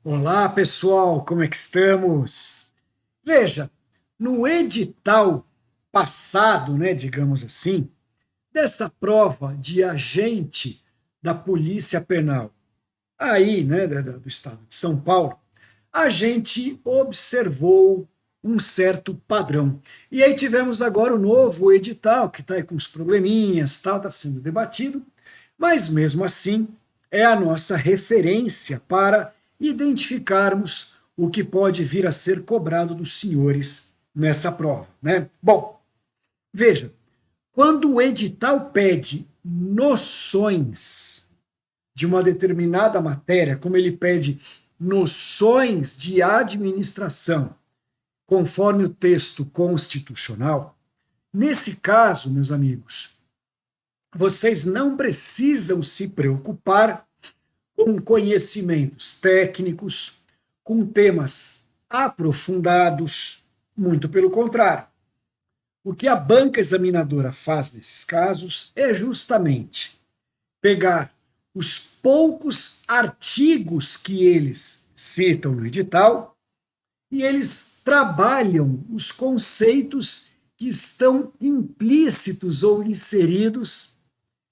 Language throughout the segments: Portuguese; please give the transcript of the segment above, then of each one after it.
Olá, pessoal, como é que estamos? Veja, no edital passado, né, digamos assim, dessa prova de agente da Polícia Penal, aí, né, do estado de São Paulo, a gente observou um certo padrão. E aí tivemos agora o novo edital, que está aí com os probleminhas, tal, está sendo debatido, mas mesmo assim é a nossa referência para identificarmos o que pode vir a ser cobrado dos senhores nessa prova, né? Bom, veja, quando o edital pede noções de uma determinada matéria, como ele pede noções de administração, conforme o texto constitucional, nesse caso, meus amigos, vocês não precisam se preocupar com conhecimentos técnicos, com temas aprofundados, muito pelo contrário. O que a banca examinadora faz nesses casos é justamente pegar os poucos artigos que eles citam no edital e eles trabalham os conceitos que estão implícitos ou inseridos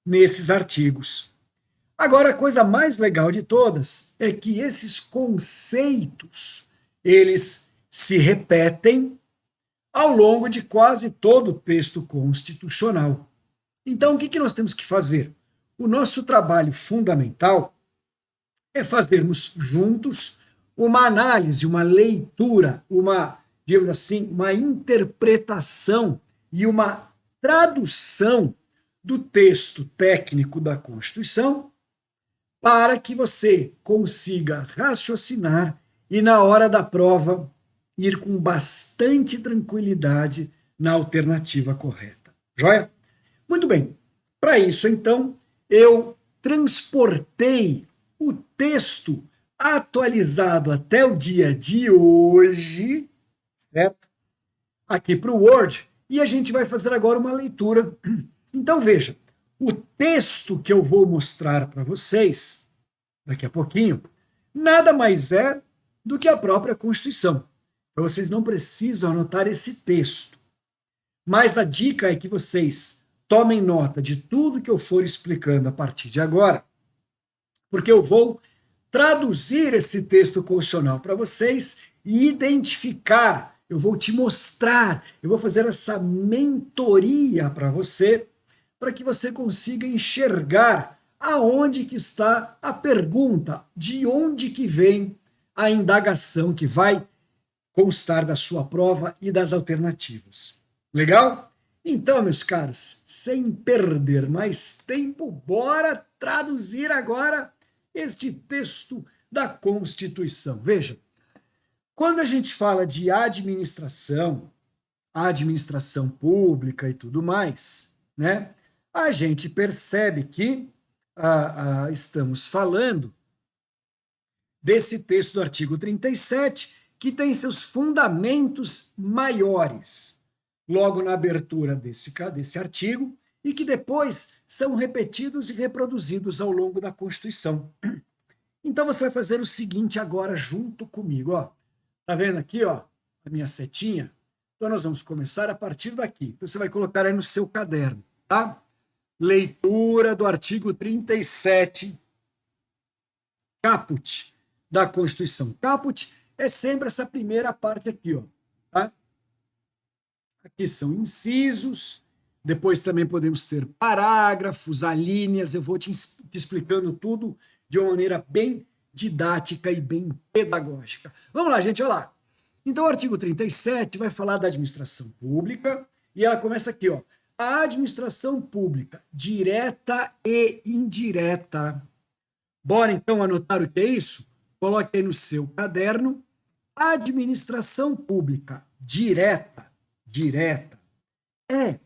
nesses artigos. Agora, a coisa mais legal de todas é que esses conceitos, eles se repetem ao longo de quase todo o texto constitucional. Então, o que nós temos que fazer? O nosso trabalho fundamental é fazermos juntos uma análise, uma leitura, uma, digamos assim, uma interpretação e uma tradução do texto técnico da Constituição para que você consiga raciocinar e, na hora da prova, ir com bastante tranquilidade na alternativa correta. Joia? Muito bem. Para isso, então, eu transportei o texto atualizado até o dia de hoje, certo? Aqui para o Word, e a gente vai fazer agora uma leitura. Então, veja, o texto que eu vou mostrar para vocês daqui a pouquinho, nada mais é do que a própria Constituição. Então, vocês não precisam anotar esse texto. Mas a dica é que vocês tomem nota de tudo que eu for explicando a partir de agora, porque eu vou traduzir esse texto constitucional para vocês e identificar, eu vou te mostrar, eu vou fazer essa mentoria para você, para que você consiga enxergar aonde que está a pergunta, de onde que vem a indagação que vai constar da sua prova e das alternativas. Legal? Então, meus caros, sem perder mais tempo, bora traduzir agora este texto da Constituição. Veja, quando a gente fala de administração pública e tudo mais, né, a gente percebe que estamos falando desse texto do artigo 37, que tem seus fundamentos maiores, logo na abertura desse artigo, e que depois são repetidos e reproduzidos ao longo da Constituição. Então você vai fazer o seguinte agora junto comigo, ó. Tá vendo aqui, ó, a minha setinha? Então nós vamos começar a partir daqui. Então, você vai colocar aí no seu caderno, tá? Leitura do artigo 37, caput da Constituição. Caput é sempre essa primeira parte aqui, ó, tá? Aqui são incisos, depois também podemos ter parágrafos, alíneas, eu vou te explicando tudo de uma maneira bem didática e bem pedagógica. Vamos lá, gente, olha lá. Então, o artigo 37 vai falar da administração pública, e ela começa aqui, ó. A administração pública, direta e indireta. Bora, então, anotar o que é isso? Coloque aí no seu caderno. Administração pública direta, é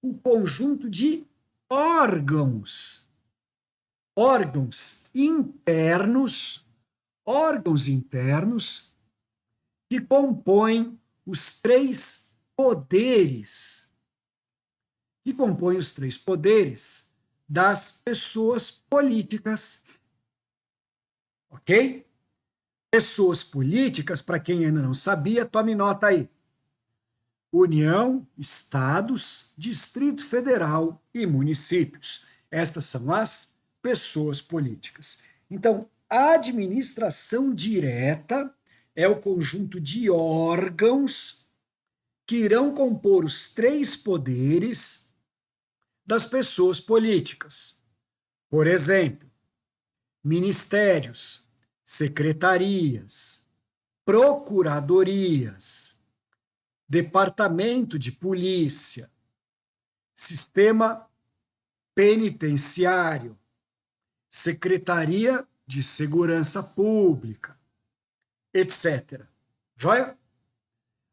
o conjunto de órgãos, órgãos internos que compõem os três poderes, das pessoas políticas, ok? Pessoas políticas, para quem ainda não sabia, tome nota aí. União, estados, Distrito Federal e municípios. Estas são as pessoas políticas. Então, a administração direta é o conjunto de órgãos que irão compor os três poderes das pessoas políticas. Por exemplo, ministérios, secretarias, procuradorias, departamento de polícia, sistema penitenciário, secretaria de segurança pública, etc. Joia?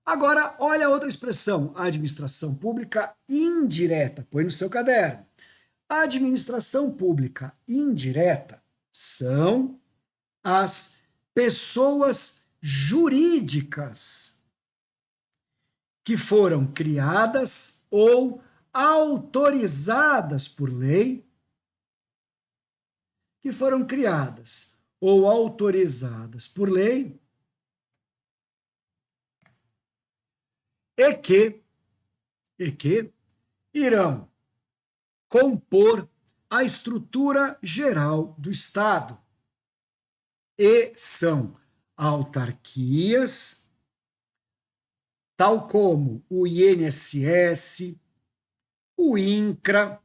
Agora, olha a outra expressão, administração pública indireta. Põe no seu caderno. A administração pública indireta são as pessoas jurídicas que foram criadas ou autorizadas por lei, e que irão compor a estrutura geral do Estado. E são autarquias, tal como o INSS, o INCRA,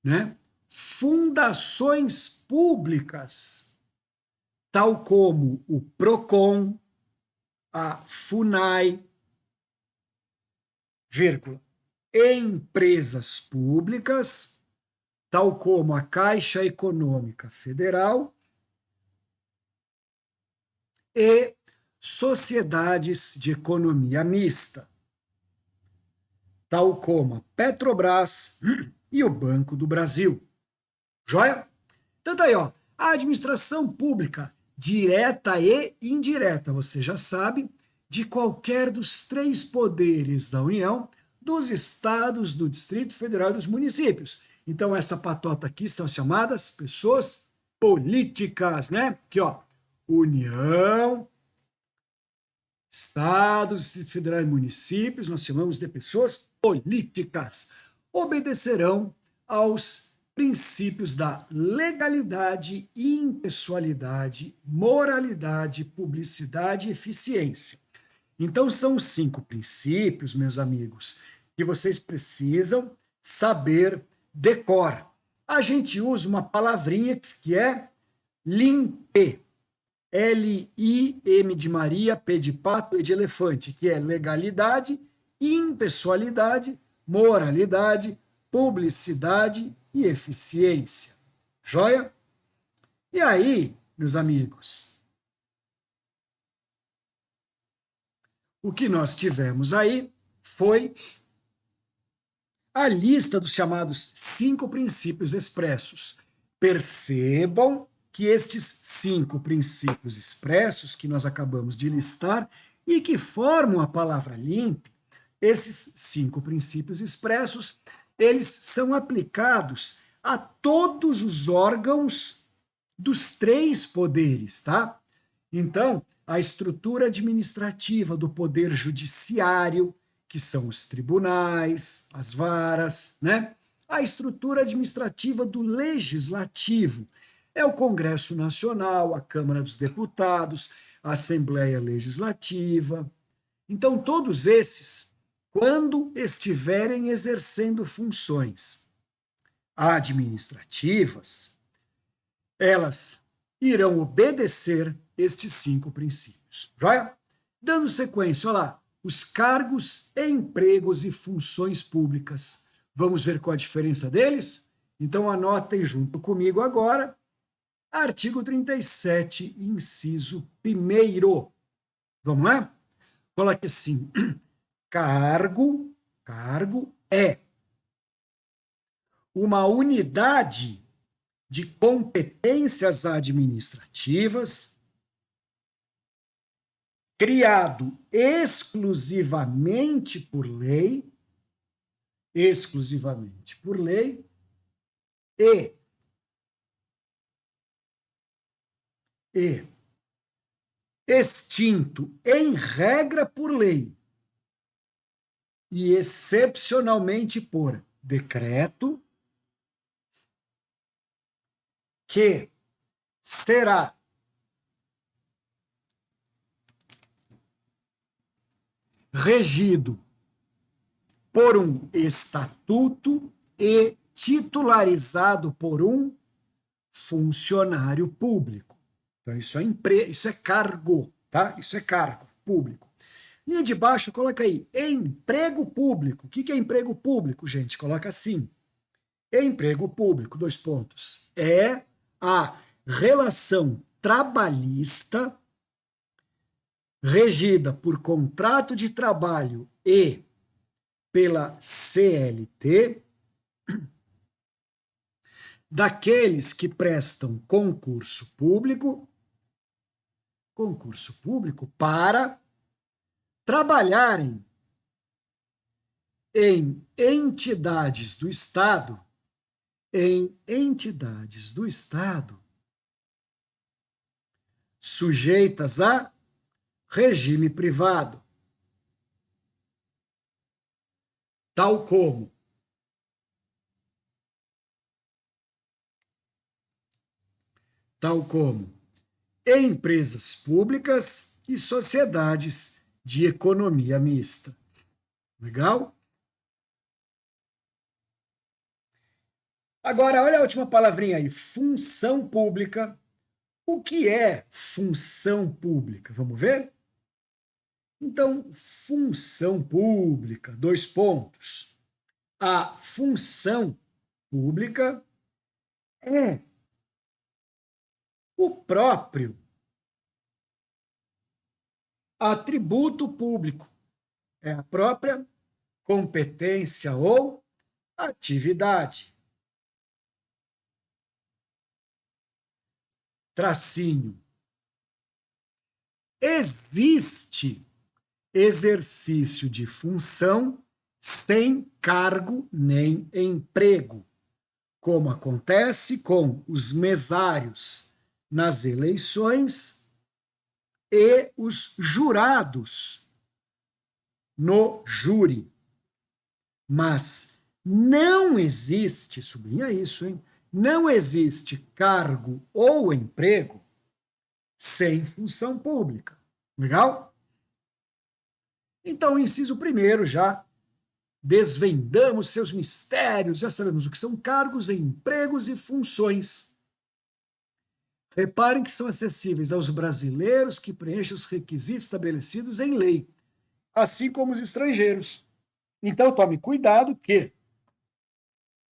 né? Fundações públicas, tal como o PROCON, a FUNAI, vírgula, empresas públicas, tal como a Caixa Econômica Federal, e sociedades de economia mista, tal como a Petrobras e o Banco do Brasil. Joia? Então tá aí, ó, a administração pública, direta e indireta, você já sabe, de qualquer dos três poderes da União, dos estados, do Distrito Federal e dos municípios. Então, essa patota aqui são chamadas pessoas políticas, né? Aqui, ó, União, estados, Distrito Federal e municípios, nós chamamos de pessoas políticas. Obedecerão aos princípios da legalidade, impessoalidade, moralidade, publicidade e eficiência. Então, são os 5 princípios, meus amigos, que vocês precisam saber decor. A gente usa uma palavrinha que é LIMPE. L-I-M de Maria, P de pato e de elefante, que é legalidade, impessoalidade, moralidade, publicidade e eficiência. Joia? E aí, meus amigos, o que nós tivemos aí foi a lista dos chamados 5 princípios expressos. Percebam que estes 5 princípios expressos que nós acabamos de listar e que formam a palavra limpe, esses 5 princípios expressos, eles são aplicados a todos os órgãos dos 3 poderes, tá? Então, a estrutura administrativa do poder judiciário, que são os tribunais, as varas, né? A estrutura administrativa do legislativo é o Congresso Nacional, a Câmara dos Deputados, a Assembleia Legislativa. Então, todos esses, quando estiverem exercendo funções administrativas, elas irão obedecer estes 5 princípios. Joia? Dando sequência, olha lá, os cargos, empregos e funções públicas. Vamos ver qual a diferença deles? Então anotem junto comigo agora, artigo 37, inciso 1º. Vamos lá? Coloque assim, cargo é uma unidade de competências administrativas criado exclusivamente por lei e extinto em regra por lei e excepcionalmente por decreto, que será regido por um estatuto e titularizado por um funcionário público. Então, isso é cargo, tá? Isso é cargo público. Linha de baixo, coloca aí, emprego público. O que é emprego público, gente? Coloca assim, emprego público, dois pontos. É a relação trabalhista regida por contrato de trabalho e pela CLT daqueles que prestam concurso público para trabalharem em entidades do Estado sujeitas a regime privado, tal como empresas públicas e sociedades de economia mista. Legal? Agora, olha a última palavrinha aí, função pública. O que é função pública? Vamos ver? Então, função pública, dois pontos. A função pública é o próprio atributo público, é a própria competência ou atividade. Tracinho. Existe exercício de função sem cargo nem emprego, como acontece com os mesários nas eleições e os jurados no júri. Mas não existe, sublinha isso, hein? Não existe cargo ou emprego sem função pública. Legal? Então, inciso primeiro, já desvendamos seus mistérios, já sabemos o que são cargos, empregos e funções. Reparem que são acessíveis aos brasileiros que preenchem os requisitos estabelecidos em lei, assim como os estrangeiros. Então, tome cuidado que,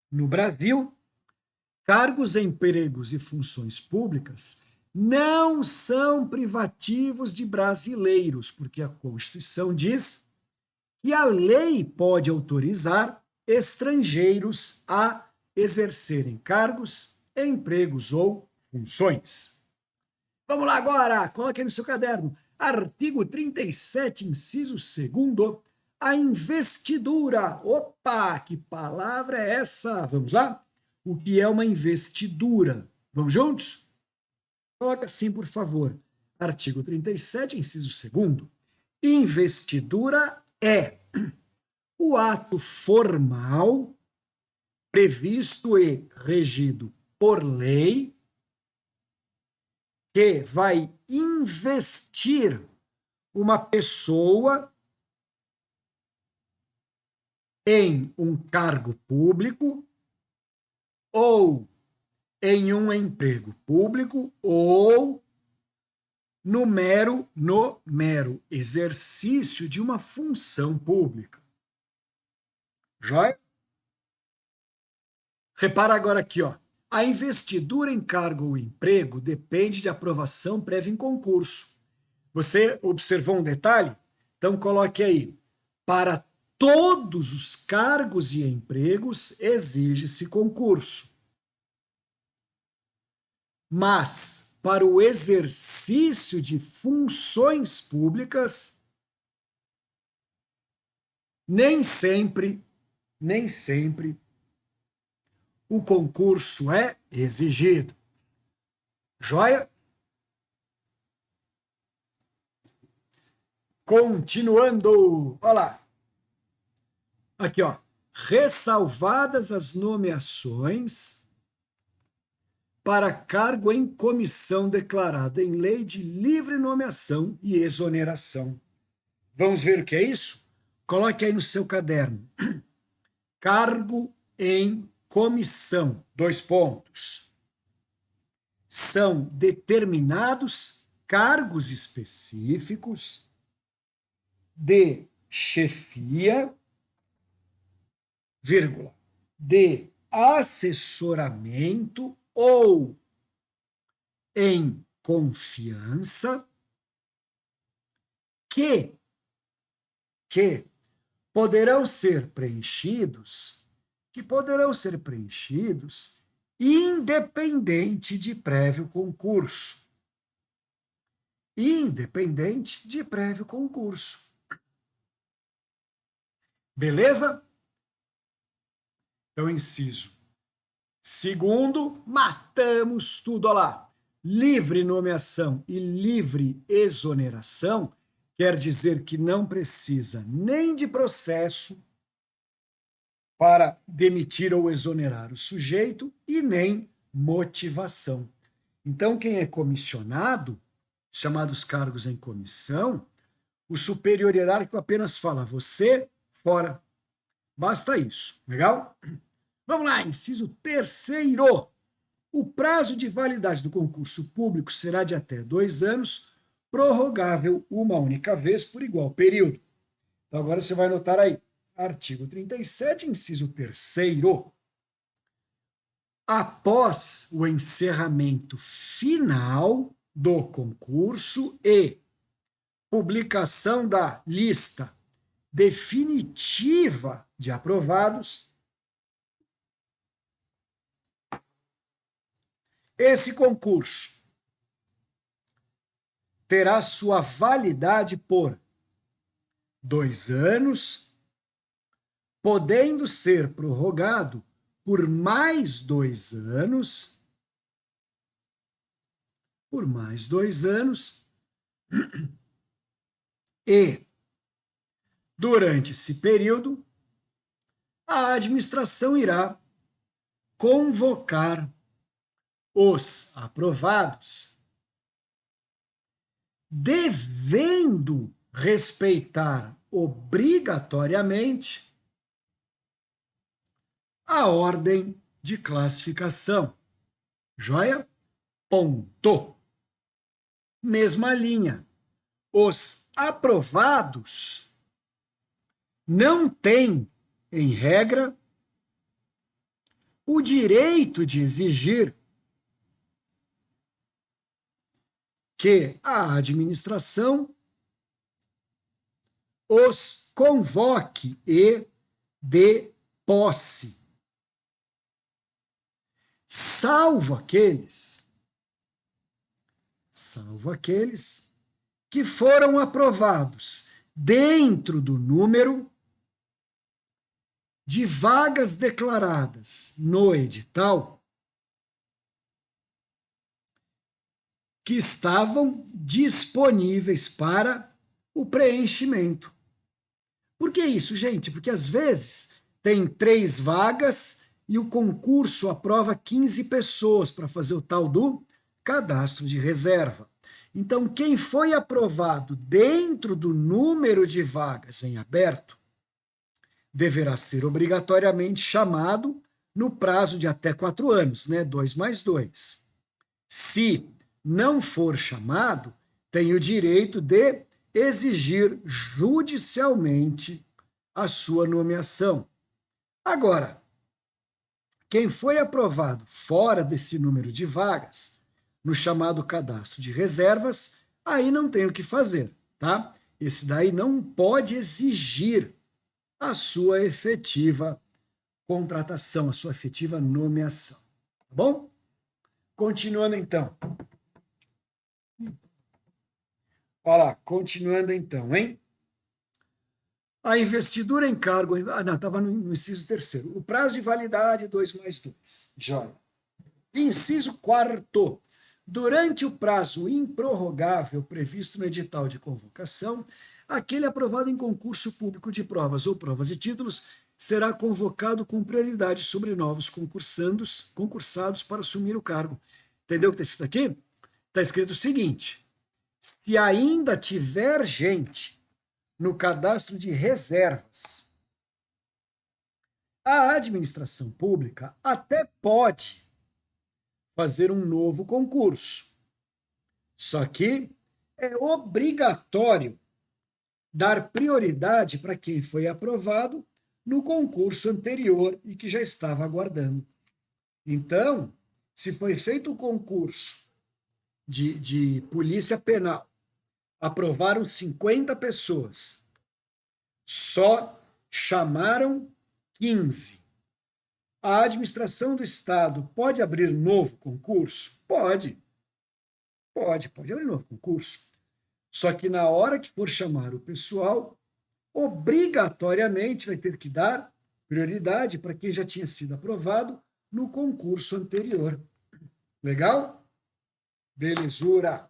no Brasil, cargos, empregos e funções públicas não são privativos de brasileiros, porque a Constituição diz que a lei pode autorizar estrangeiros a exercerem cargos, empregos ou funções. Vamos lá agora, coloque aí no seu caderno. Artigo 37, inciso 2º, a investidura. Opa, que palavra é essa? Vamos lá? O que é uma investidura? Vamos juntos? Coloca assim, por favor. Artigo 37, inciso 2º. Investidura é o ato formal previsto e regido por lei que vai investir uma pessoa em um cargo público ou em um emprego público ou no mero exercício de uma função pública. Joia? Repara agora aqui, ó. A investidura em cargo ou emprego depende de aprovação prévia em concurso. Você observou um detalhe? Então coloque aí. Para todos os cargos e empregos exige-se concurso. Mas para o exercício de funções públicas, nem sempre o concurso é exigido. Joia? Continuando. Olha lá. Aqui, ó. Ressalvadas as nomeações para cargo em comissão declarado em lei de livre nomeação e exoneração. Vamos ver o que é isso? Coloque aí no seu caderno. Cargo em comissão. Dois pontos. São determinados cargos específicos de chefia, vírgula, de assessoramento ou em confiança que poderão ser preenchidos, independente de prévio concurso. Independente de prévio concurso. Beleza? Então, inciso segundo, matamos tudo, olha lá. Livre nomeação e livre exoneração quer dizer que não precisa nem de processo para demitir ou exonerar o sujeito e nem motivação. Então, quem é comissionado, chamados cargos em comissão, o superior hierárquico apenas fala, você, fora. Basta isso, legal? Vamos lá, inciso terceiro. O prazo de validade do concurso público será de até 2 anos, prorrogável uma única vez por igual período. Então, agora você vai anotar aí, artigo 37, inciso terceiro. Após o encerramento final do concurso e publicação da lista definitiva de aprovados, esse concurso terá sua validade por 2 anos, podendo ser prorrogado por mais 2 anos, e, durante esse período, a administração irá convocar os aprovados, devendo respeitar obrigatoriamente a ordem de classificação. Joia? Ponto. Mesma linha. Os aprovados não têm, em regra, o direito de exigir que a administração os convoque e dê posse, salvo aqueles que foram aprovados dentro do número de vagas declaradas no edital que estavam disponíveis para o preenchimento. Por que isso, gente? Porque às vezes tem 3 vagas e o concurso aprova 15 pessoas para fazer o tal do cadastro de reserva. Então, quem foi aprovado dentro do número de vagas em aberto deverá ser obrigatoriamente chamado no prazo de até 4 anos, né? 2 mais 2. Se não for chamado, tem o direito de exigir judicialmente a sua nomeação. Agora, quem foi aprovado fora desse número de vagas, no chamado cadastro de reservas, aí não tem o que fazer, tá? Esse daí não pode exigir a sua efetiva contratação, a sua efetiva nomeação, tá bom? Continuando então. Olha lá, continuando então, hein? A investidura em cargo... não, estava no inciso terceiro. O prazo de validade, 2 mais 2. Joia. Inciso quarto. Durante o prazo improrrogável previsto no edital de convocação, aquele aprovado em concurso público de provas ou provas e títulos será convocado com prioridade sobre novos concursados para assumir o cargo. Entendeu o que está escrito aqui? Está escrito o seguinte: se ainda tiver gente no cadastro de reservas, a administração pública até pode fazer um novo concurso. Só que é obrigatório dar prioridade para quem foi aprovado no concurso anterior e que já estava aguardando. Então, se foi feito o concurso de polícia penal, aprovaram 50 pessoas, só chamaram 15. A administração do Estado pode abrir novo concurso? Pode abrir novo concurso. Só que na hora que for chamar o pessoal, obrigatoriamente vai ter que dar prioridade para quem já tinha sido aprovado no concurso anterior. Legal? Belezura.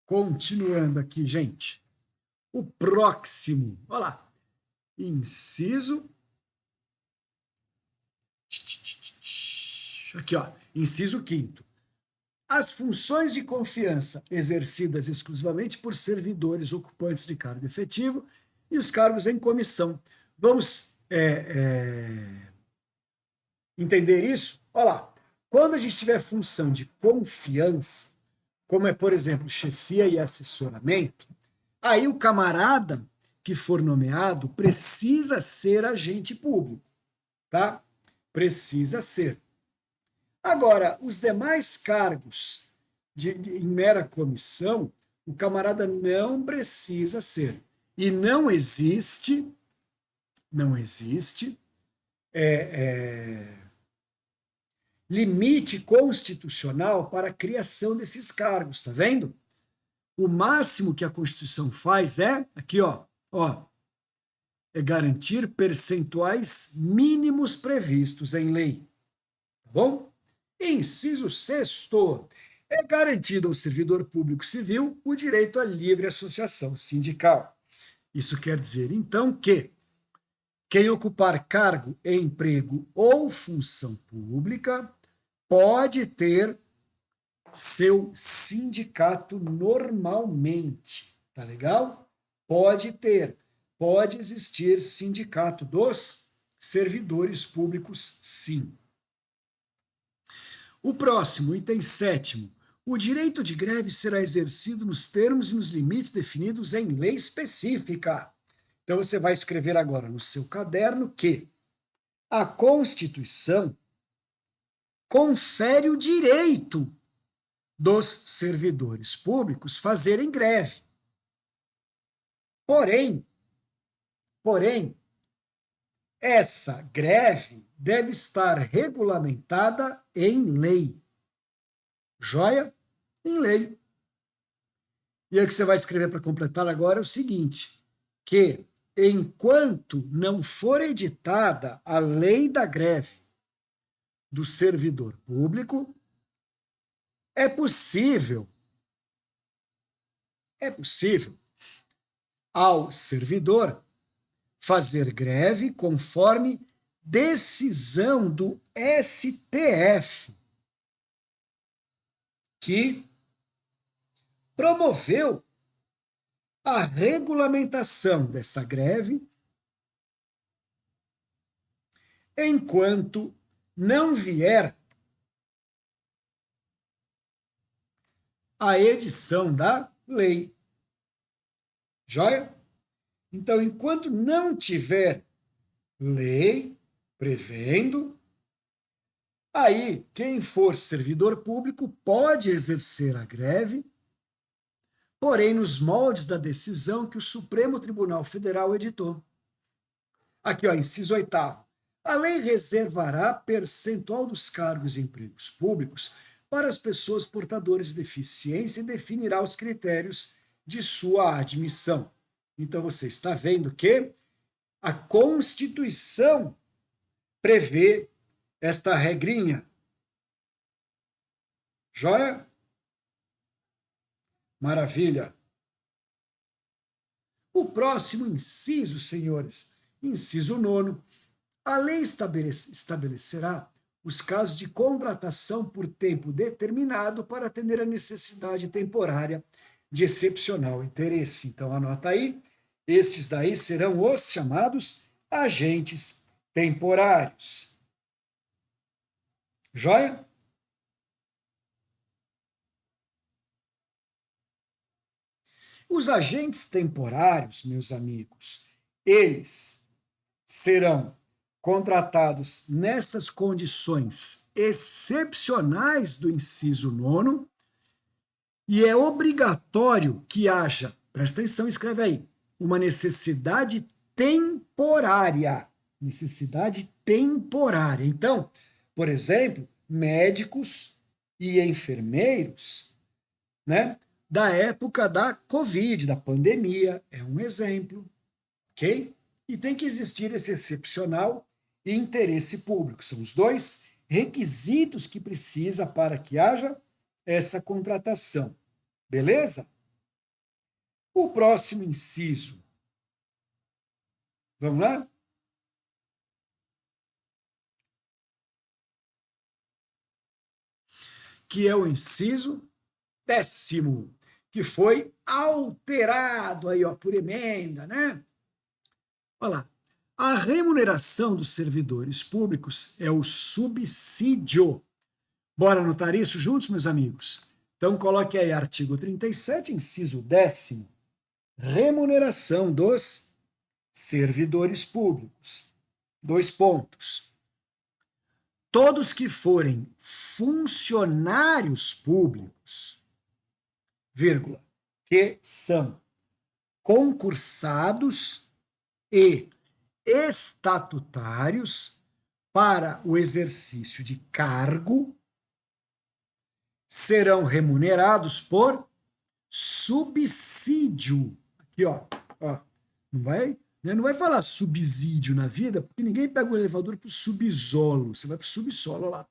Continuando aqui, gente. O próximo, olha lá, inciso. Aqui, ó, inciso 5º. As funções de confiança exercidas exclusivamente por servidores ocupantes de cargo efetivo e os cargos em comissão. Vamos entender isso? Olha lá, quando a gente tiver função de confiança, como é, por exemplo, chefia e assessoramento, aí o camarada que for nomeado precisa ser agente público, tá? Precisa ser. Agora, os demais cargos em mera comissão, o camarada não precisa ser. E não existe limite constitucional para a criação desses cargos, tá vendo? O máximo que a Constituição faz é, aqui ó, é garantir percentuais mínimos previstos em lei, tá bom? Inciso 6º, é garantido ao servidor público civil o direito à livre associação sindical. Isso quer dizer, então, que quem ocupar cargo, emprego ou função pública pode ter seu sindicato normalmente, tá legal? Pode existir sindicato dos servidores públicos, sim. O próximo, item 7º. O direito de greve será exercido nos termos e nos limites definidos em lei específica. Então, você vai escrever agora no seu caderno que a Constituição confere o direito dos servidores públicos fazerem greve. Porém, essa greve deve estar regulamentada em lei. Joia? Em lei. E aí o que você vai escrever para completar agora é o seguinte, que enquanto não for editada a lei da greve do servidor público, é possível ao servidor fazer greve conforme decisão do STF, que promoveu a regulamentação dessa greve, enquanto não vier a edição da lei. Joia? Então, enquanto não tiver lei prevendo, aí quem for servidor público pode exercer a greve, porém nos moldes da decisão que o Supremo Tribunal Federal editou. Aqui, ó, inciso 8º. A lei reservará percentual dos cargos e empregos públicos para as pessoas portadoras de deficiência e definirá os critérios de sua admissão. Então, você está vendo que a Constituição prevê esta regrinha. Joia? Maravilha. O próximo inciso, senhores, inciso 9, a lei estabelecerá os casos de contratação por tempo determinado para atender a necessidade temporária de excepcional interesse. Então, anota aí, estes daí serão os chamados agentes temporários. Joia? Os agentes temporários, meus amigos, eles serão contratados nestas condições excepcionais do inciso 9 e é obrigatório que haja, presta atenção, escreve aí, uma necessidade temporária. Necessidade temporária. Então, por exemplo, médicos e enfermeiros, né, da época da Covid, da pandemia, é um exemplo, ok? E tem que existir esse excepcional e interesse público. São os dois requisitos que precisa para que haja essa contratação. Beleza? O próximo inciso. Vamos lá? Que é o inciso 10º, que foi alterado aí, ó, por emenda, né? Olha lá. A remuneração dos servidores públicos é o subsídio. Bora anotar isso juntos, meus amigos? Então, coloque aí artigo 37, inciso 10º. Remuneração dos servidores públicos. 2 pontos. Todos que forem funcionários públicos, vírgula, que são concursados e estatutários para o exercício de cargo, serão remunerados por subsídio. Aqui, ó, não vai falar subsídio na vida, porque ninguém pega o elevador para o subsolo, você vai para o subsolo lá,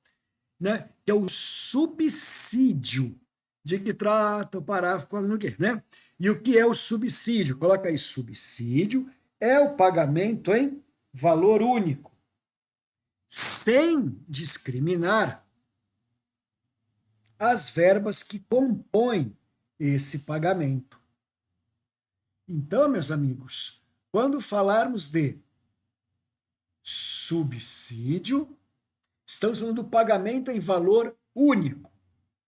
né? Que é o subsídio, de que trata o parágrafo, não quê, né? E o que é o subsídio? Coloca aí, subsídio é o pagamento em valor único, sem discriminar as verbas que compõem esse pagamento. Então, meus amigos, quando falarmos de subsídio, estamos falando do pagamento em valor único.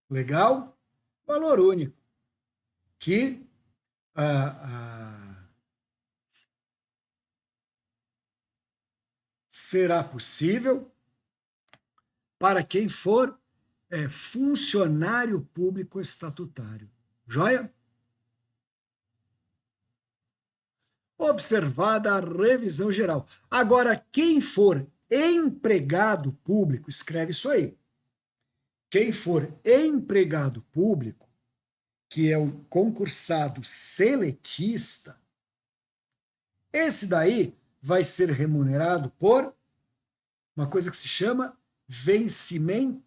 Legal? Valor único. Que será possível para quem for funcionário público estatutário. Joia? Observada a revisão geral. Agora, quem for empregado público, escreve isso aí. Quem for empregado público, que é o concursado seletista, esse daí vai ser remunerado por uma coisa que se chama vencimentos,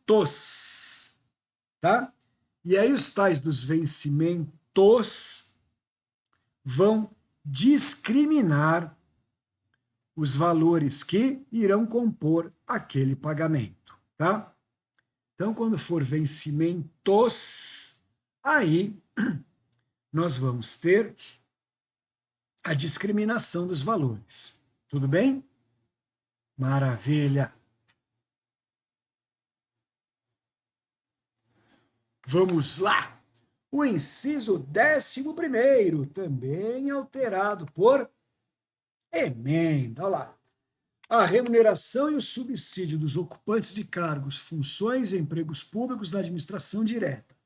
tá? E aí os tais dos vencimentos vão discriminar os valores que irão compor aquele pagamento, tá? Então, quando for vencimentos, aí nós vamos ter a discriminação dos valores. Tudo bem? Maravilha! Vamos lá! O inciso 11º, também alterado por emenda. Olha lá. A remuneração e o subsídio dos ocupantes de cargos, funções e empregos públicos da administração direta,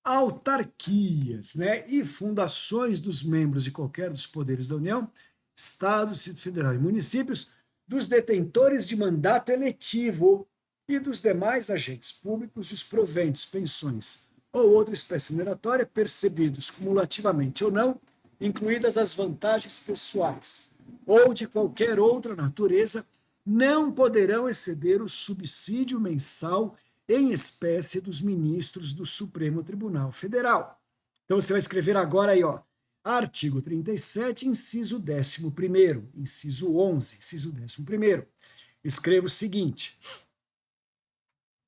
autarquias, né, e fundações dos membros de qualquer dos poderes da União, Estado, Distrito Federal e municípios, dos detentores de mandato eletivo e dos demais agentes públicos e os proventos, pensões ou outra espécie remuneratória percebidos cumulativamente ou não, incluídas as vantagens pessoais ou de qualquer outra natureza, não poderão exceder o subsídio mensal em espécie dos ministros do Supremo Tribunal Federal. Então você vai escrever agora aí, ó, Artigo 37, inciso 11º, inciso 11, inciso 11º. Escreva o seguinte: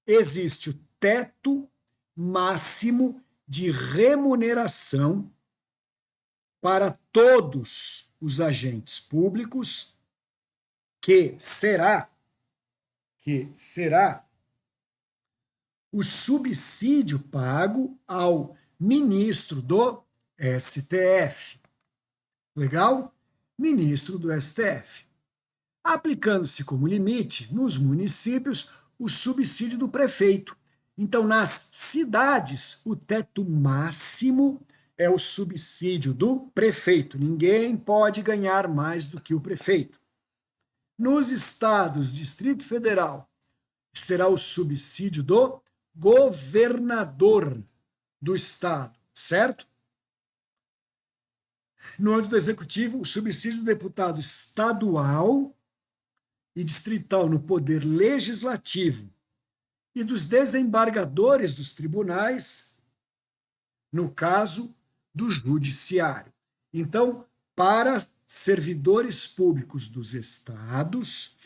existe o teto máximo de remuneração para todos os agentes públicos, que será o subsídio pago ao ministro do STF. Legal? Ministro do STF. Aplicando-se como limite, nos municípios, o subsídio do prefeito. Então, nas cidades, o teto máximo é o subsídio do prefeito. Ninguém pode ganhar mais do que o prefeito. Nos estados, Distrito Federal, será o subsídio do governador do estado, certo? No âmbito do executivo, o subsídio do deputado estadual e distrital no poder legislativo e dos desembargadores dos tribunais, no caso do judiciário. Então, para servidores públicos dos estados,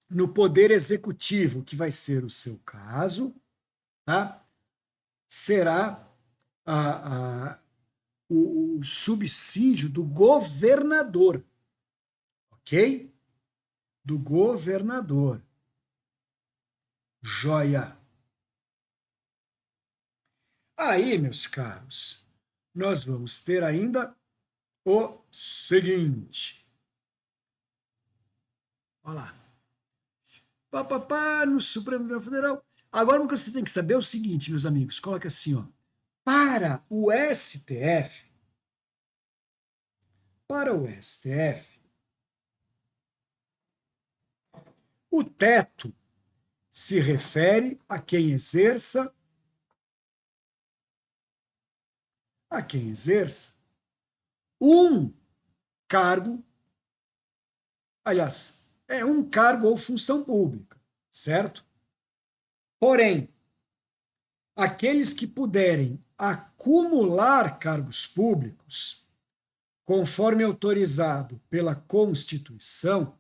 no poder executivo, que vai ser o seu caso, tá? Será o subsídio do governador, ok? Do governador. Joia. Aí, meus caros, nós vamos ter ainda o seguinte. Olha lá. No Supremo Tribunal Federal. Agora, o que você tem que saber é o seguinte, meus amigos. Coloca assim, ó. Para o STF, o teto se refere a quem exerça um cargo, aliás, é um cargo ou função pública, certo? Porém, aqueles que puderem acumular cargos públicos, conforme autorizado pela Constituição,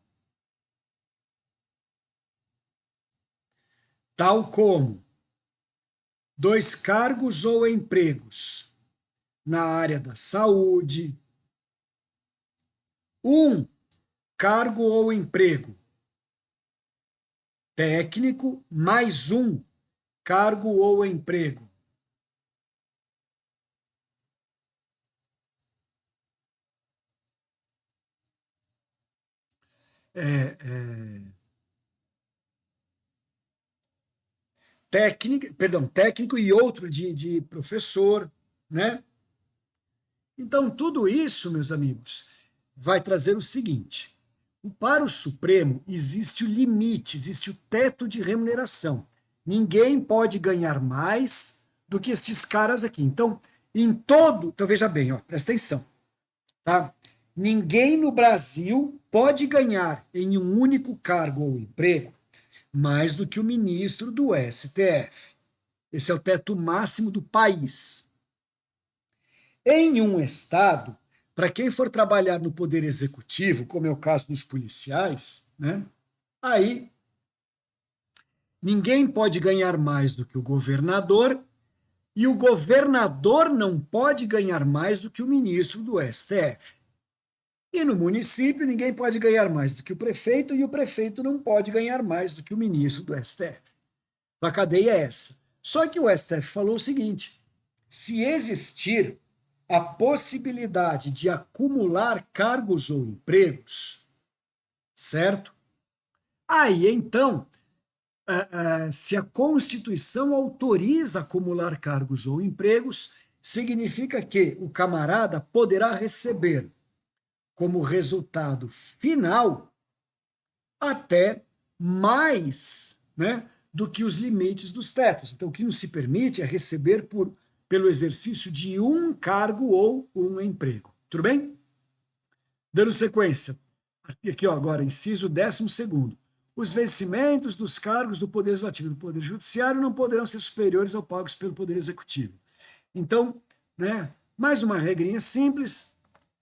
tal como 2 cargos ou empregos na área da saúde, 1 cargo ou emprego técnico, mais 1 cargo ou emprego técnico e outro de professor, né? Então, tudo isso, meus amigos, vai trazer o seguinte: para o Supremo existe o limite, existe o teto de remuneração. Ninguém pode ganhar mais do que estes caras aqui. Então, então veja bem, ó, presta atenção, tá? Ninguém no Brasil pode ganhar em um único cargo ou emprego mais do que o ministro do STF. Esse é o teto máximo do país. Em um estado, para quem for trabalhar no poder executivo, como é o caso dos policiais, né? Aí ninguém pode ganhar mais do que o governador, e o governador não pode ganhar mais do que o ministro do STF. E no município, ninguém pode ganhar mais do que o prefeito, e o prefeito não pode ganhar mais do que o ministro do STF. A cadeia é essa. Só que o STF falou o seguinte: se existir a possibilidade de acumular cargos ou empregos, certo? Aí, então, se a Constituição autoriza acumular cargos ou empregos, significa que o camarada poderá receber como resultado final até mais, né, do que os limites dos tetos. Então, o que não se permite é receber pelo exercício de um cargo ou um emprego. Tudo bem? Dando sequência. Aqui, ó, agora, inciso 12º. Os vencimentos dos cargos do Poder Legislativo e do Poder Judiciário não poderão ser superiores aos pagos pelo Poder Executivo. Então, né, Mais uma regrinha simples.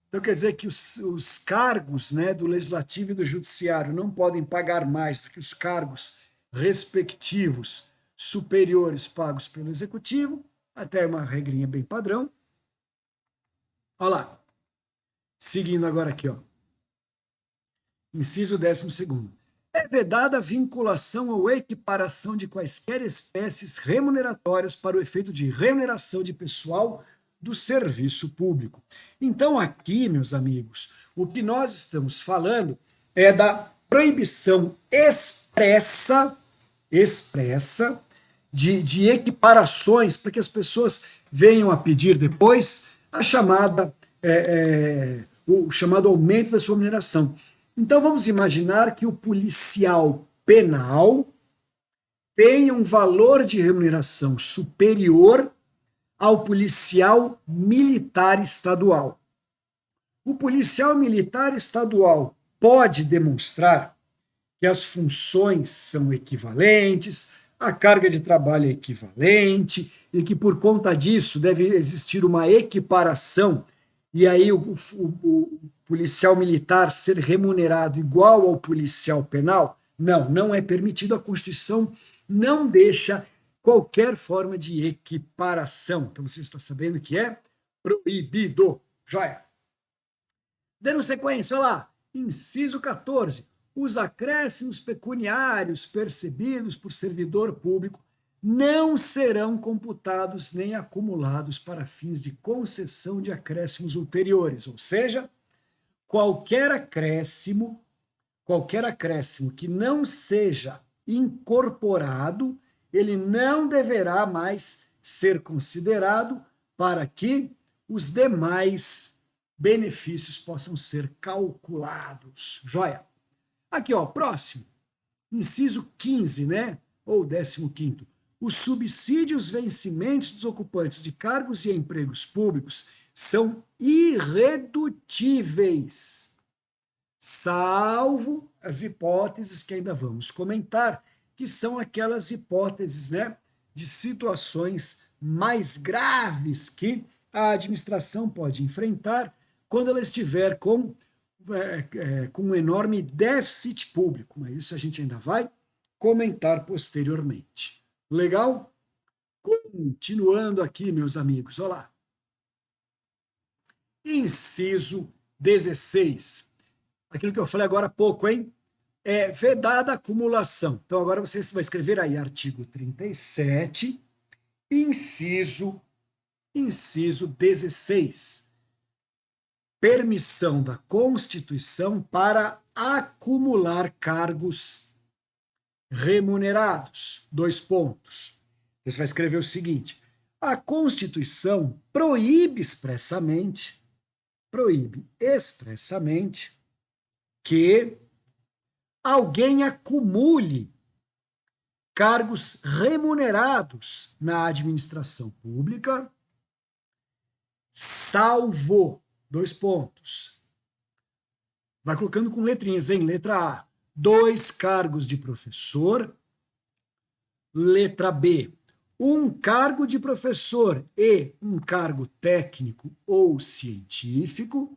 Então, quer dizer que os cargos, né, do Legislativo e do Judiciário não podem pagar mais do que os cargos respectivos superiores pagos pelo Executivo, até uma regrinha bem padrão. Olha lá, seguindo agora aqui, ó. Inciso 12º. É vedada a vinculação ou equiparação de quaisquer espécies remuneratórias para o efeito de remuneração de pessoal do serviço público. Então, aqui, meus amigos, o que nós estamos falando é da proibição expressa de equiparações para que as pessoas venham a pedir depois a chamada o chamado aumento da sua remuneração. Então vamos imaginar que o policial penal tenha um valor de remuneração superior ao policial militar estadual. O policial militar estadual pode demonstrar que as funções são equivalentes, a carga de trabalho é equivalente e que por conta disso deve existir uma equiparação e aí o policial militar ser remunerado igual ao policial penal? Não, não é permitido. A Constituição não deixa qualquer forma de equiparação. Então você está sabendo que é proibido. Joia. Dando sequência, olha lá, inciso 14. Os acréscimos pecuniários percebidos por servidor público não serão computados nem acumulados para fins de concessão de acréscimos ulteriores, ou seja, qualquer acréscimo que não seja incorporado, ele não deverá mais ser considerado para que os demais benefícios possam ser calculados. Joia? Aqui, ó, próximo. Inciso 15, né? Ou 15º. Os subsídios vencimentos dos ocupantes de cargos e empregos públicos são irredutíveis, salvo as hipóteses que ainda vamos comentar, que são aquelas hipóteses, né, de situações mais graves que a administração pode enfrentar quando ela estiver com um enorme déficit público, mas isso a gente ainda vai comentar posteriormente. Legal? Continuando aqui, meus amigos, olha lá. Inciso 16. Aquilo que eu falei agora há pouco, hein? É vedada a acumulação. Então, agora você vai escrever aí artigo 37, inciso 16. Permissão da Constituição para acumular cargos remunerados. 2 pontos. Você vai escrever o seguinte: a Constituição proíbe expressamente que alguém acumule cargos remunerados na administração pública, salvo 2 pontos. Vai colocando com letrinhas, hein? Letra A, 2 cargos de professor. Letra B, 1 cargo de professor e 1 cargo técnico ou científico.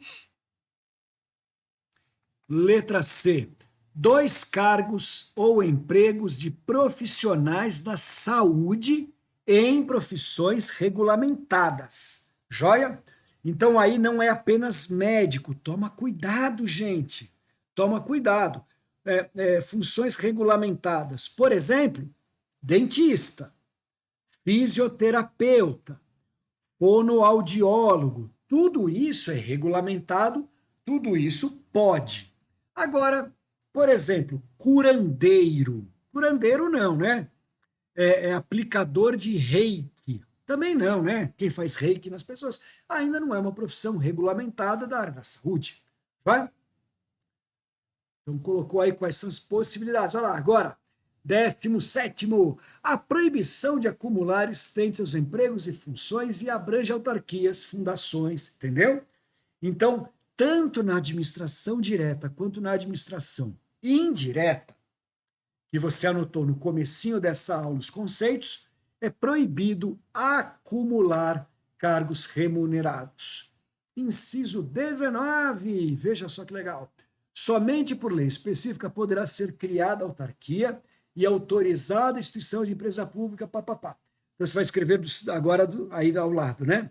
Letra C, 2 cargos ou empregos de profissionais da saúde em profissões regulamentadas. Joia? Então aí não é apenas médico. Toma cuidado, gente. Toma cuidado. Funções regulamentadas. Por exemplo, dentista, fisioterapeuta, fonoaudiólogo. Tudo isso é regulamentado, tudo isso pode. Agora, por exemplo, curandeiro. Curandeiro não, né? É aplicador de reiki. Também não, né? Quem faz reiki nas pessoas ainda não é uma profissão regulamentada da área da saúde. Vai? Então, colocou aí quais são as possibilidades. Olha lá, agora, 17º, a proibição de acumular estende seus empregos e funções e abrange autarquias, fundações, entendeu? Então, tanto na administração direta quanto na administração indireta, que você anotou no comecinho dessa aula os conceitos, é proibido acumular cargos remunerados. Inciso 19, veja só que legal. Somente por lei específica poderá ser criada autarquia e autorizada a instituição de empresa pública, papapá. Então, você vai escrever agora aí ao lado, né?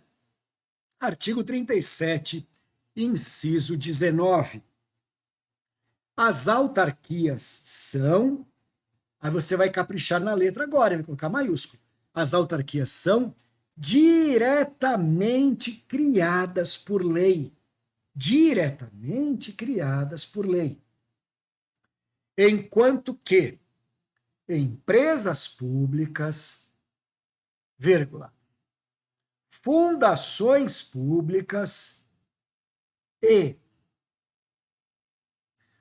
Artigo 37, inciso 19. As autarquias são, aí você vai caprichar na letra agora, vai colocar maiúsculo. As autarquias são diretamente criadas por lei. Diretamente criadas por lei. Enquanto que empresas públicas, vírgula, fundações públicas e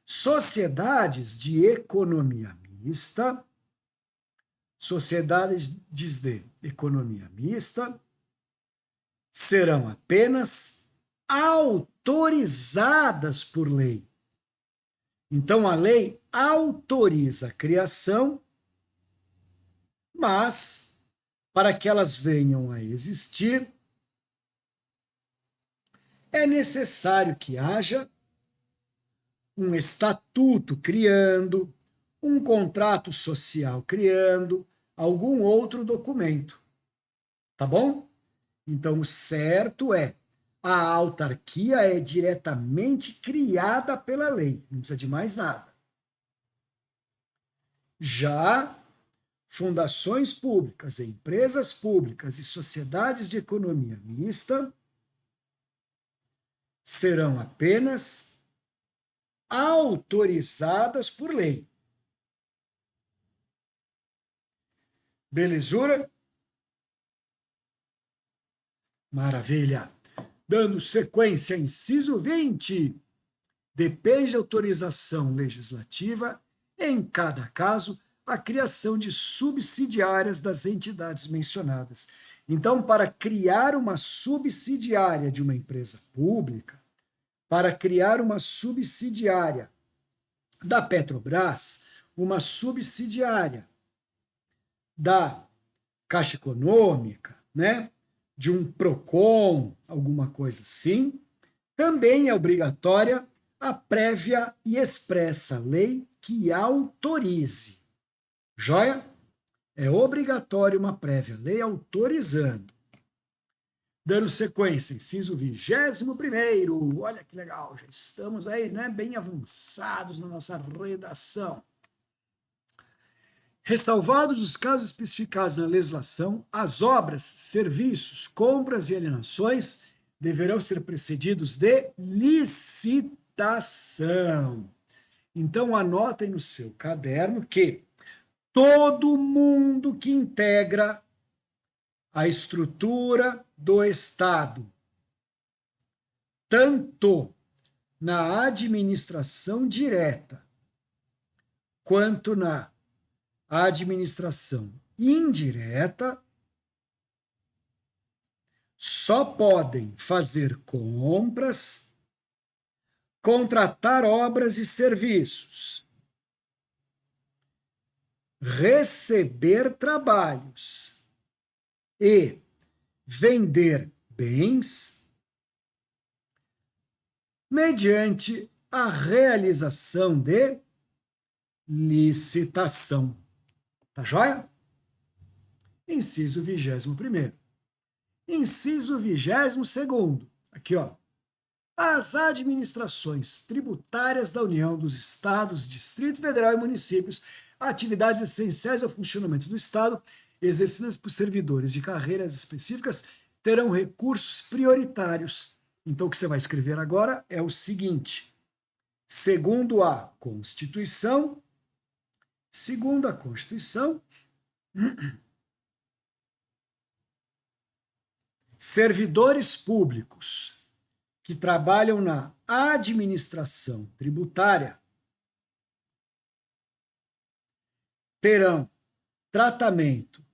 sociedades de economia mista, serão apenas autorizadas por lei. Então, a lei autoriza a criação, mas, para que elas venham a existir, é necessário que haja um estatuto criando, um contrato social criando, algum outro documento. Tá bom? Então, o certo é, a autarquia é diretamente criada pela lei, não precisa de mais nada. Já fundações públicas, empresas públicas e sociedades de economia mista serão apenas autorizadas por lei. Belezura? Maravilha. Dando sequência, inciso 20. Depende da autorização legislativa, em cada caso, a criação de subsidiárias das entidades mencionadas. Então, para criar uma subsidiária de uma empresa pública, para criar uma subsidiária da Petrobras, uma subsidiária da Caixa Econômica, né? De um PROCON, alguma coisa assim, também é obrigatória a prévia e expressa lei que autorize. Joia? É obrigatório uma prévia lei autorizando. Dando sequência, inciso 21º. Olha que legal, já estamos aí, né, bem avançados na nossa redação. Ressalvados os casos especificados na legislação, as obras, serviços, compras e alienações deverão ser precedidos de licitação. Então, anotem no seu caderno que todo mundo que integra a estrutura do Estado, tanto na administração direta quanto na administração indireta, só podem fazer compras, contratar obras e serviços, receber trabalhos e vender bens mediante a realização de licitação. Tá joia? Inciso 21º. Inciso 22º. Aqui, ó. As administrações tributárias da União, dos Estados, Distrito Federal e municípios, atividades essenciais ao funcionamento do Estado, exercidas por servidores de carreiras específicas, terão recursos prioritários. Então, o que você vai escrever agora é o seguinte: segundo a Constituição, servidores públicos que trabalham na administração tributária terão tratamento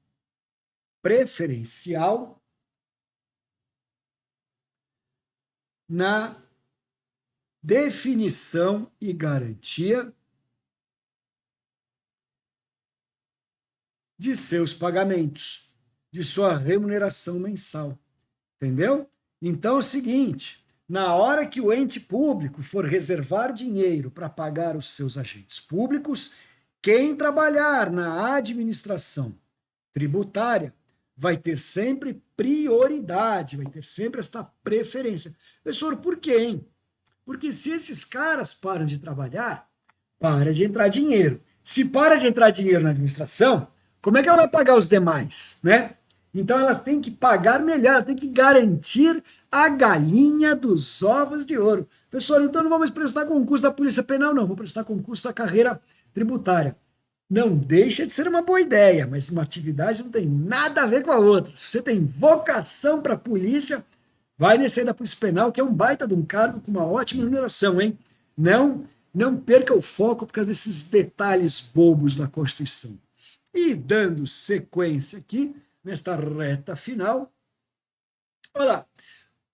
preferencial na definição e garantia de seus pagamentos, de sua remuneração mensal. Entendeu? Então é o seguinte, na hora que o ente público for reservar dinheiro para pagar os seus agentes públicos, quem trabalhar na administração tributária vai ter sempre prioridade, vai ter sempre esta preferência. Professor, por quê, hein? Porque se esses caras param de trabalhar, para de entrar dinheiro. Se para de entrar dinheiro na administração, como é que ela vai pagar os demais, né? Então ela tem que pagar melhor, ela tem que garantir a galinha dos ovos de ouro. Professor, então não vamos prestar concurso da Polícia Penal, não, vou prestar concurso da carreira tributária. Não deixa de ser uma boa ideia, mas uma atividade não tem nada a ver com a outra. Se você tem vocação para a polícia, vai nesse aí da Polícia Penal, que é um baita de um cargo com uma ótima remuneração, hein? Não perca o foco por causa desses detalhes bobos da Constituição. E dando sequência aqui, nesta reta final, olha lá,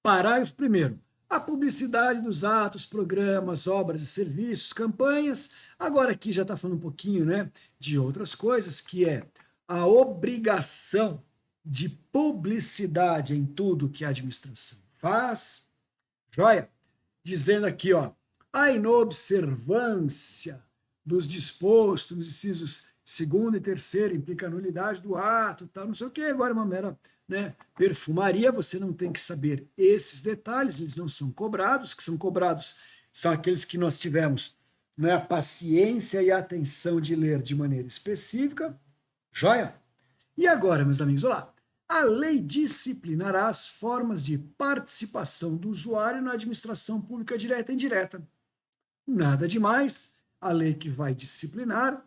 parágrafo 1º. A publicidade dos atos, programas, obras e serviços, campanhas. Agora aqui já está falando um pouquinho, né, de outras coisas, que é a obrigação de publicidade em tudo que a administração faz. Joia? Dizendo aqui, ó, a inobservância dos dispostos nos incisos 2º e 3º implica a nulidade do ato, tal, não sei o que, agora é uma mera, né, perfumaria, você não tem que saber esses detalhes, eles não são cobrados, que são cobrados são aqueles que nós tivemos, né, a paciência e a atenção de ler de maneira específica, joia? E agora, meus amigos, olha lá, a lei disciplinará as formas de participação do usuário na administração pública direta e indireta. Nada demais, a lei que vai disciplinar.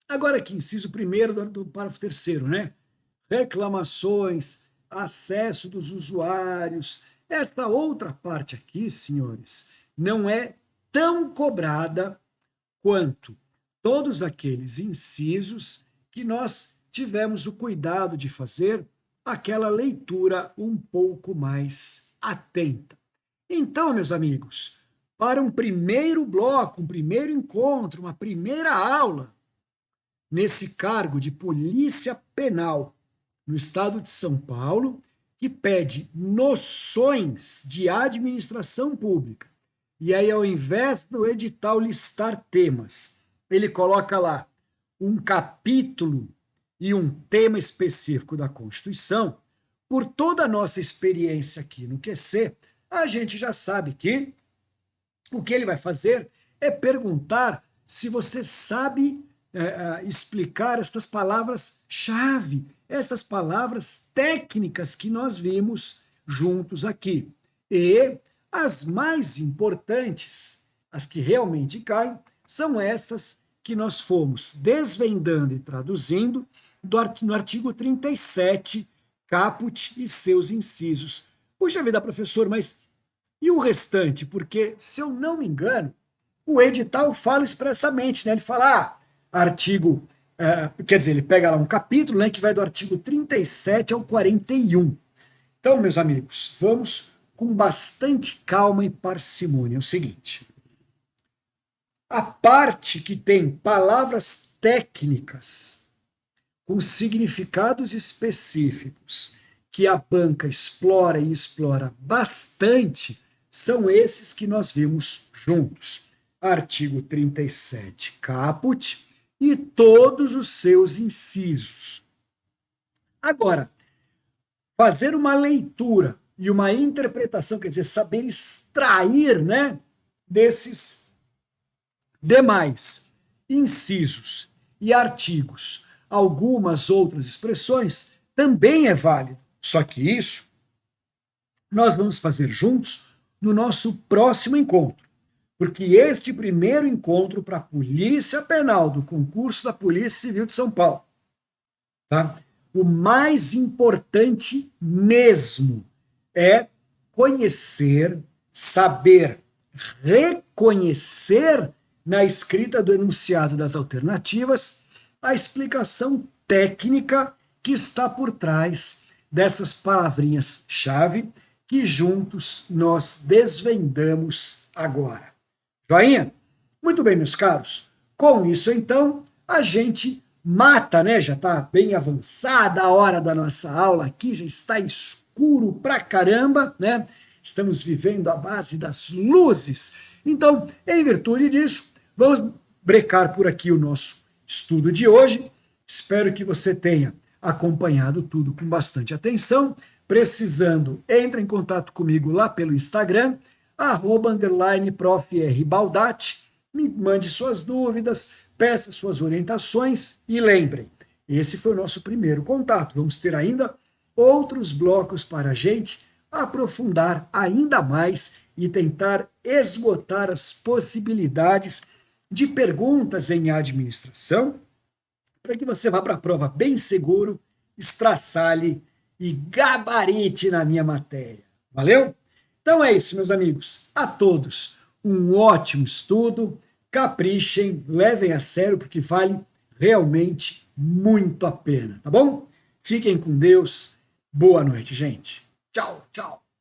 Agora aqui, inciso 1º do parágrafo 3º, né? Reclamações, acesso dos usuários. Esta outra parte aqui, senhores, não é tão cobrada quanto todos aqueles incisos que nós tivemos o cuidado de fazer aquela leitura um pouco mais atenta. Então, meus amigos, para um primeiro bloco, um primeiro encontro, uma primeira aula nesse cargo de Polícia Penal no estado de São Paulo, que pede noções de administração pública. E aí, ao invés do edital listar temas, ele coloca lá um capítulo e um tema específico da Constituição. Por toda a nossa experiência aqui no QC, a gente já sabe que o que ele vai fazer é perguntar se você sabe explicar estas palavras-chave, estas palavras técnicas que nós vimos juntos aqui. E as mais importantes, as que realmente caem, são essas que nós fomos desvendando e traduzindo no artigo 37, caput e seus incisos. Puxa vida, professor, mas e o restante? Porque, se eu não me engano, o edital fala expressamente, né? Ele fala, artigo, quer dizer, ele pega lá um capítulo, né, que vai do artigo 37 ao 41. Então, meus amigos, vamos com bastante calma e parcimônia. É o seguinte, a parte que tem palavras técnicas com significados específicos que a banca explora e explora bastante, são esses que nós vimos juntos. Artigo 37, caput, e todos os seus incisos. Agora, fazer uma leitura e uma interpretação, quer dizer, saber extrair, né, desses demais incisos e artigos algumas outras expressões, também é válido. Só que isso nós vamos fazer juntos no nosso próximo encontro, porque este primeiro encontro para a Polícia Penal do concurso da Polícia Civil de São Paulo, tá? O mais importante mesmo é conhecer, saber reconhecer na escrita do enunciado das alternativas a explicação técnica que está por trás dessas palavrinhas-chave que juntos nós desvendamos agora. Joinha? Muito bem, meus caros. Com isso, então, a gente mata, né? Já está bem avançada a hora da nossa aula aqui, já está escuro pra caramba, né? Estamos vivendo à base das luzes. Então, em virtude disso, vamos brecar por aqui o nosso estudo de hoje. Espero que você tenha acompanhado tudo com bastante atenção. Precisando, entre em contato comigo lá pelo Instagram, @_prof.r.baldatti, me mande suas dúvidas, peça suas orientações e lembrem, esse foi o nosso primeiro contato. Vamos ter ainda outros blocos para a gente aprofundar ainda mais e tentar esgotar as possibilidades de perguntas em administração, para que você vá para a prova bem seguro, estraçalhe e gabarite na minha matéria. Valeu? Então é isso, meus amigos. A todos, um ótimo estudo. Caprichem, levem a sério, porque vale realmente muito a pena, tá bom? Fiquem com Deus. Boa noite, gente. Tchau, tchau.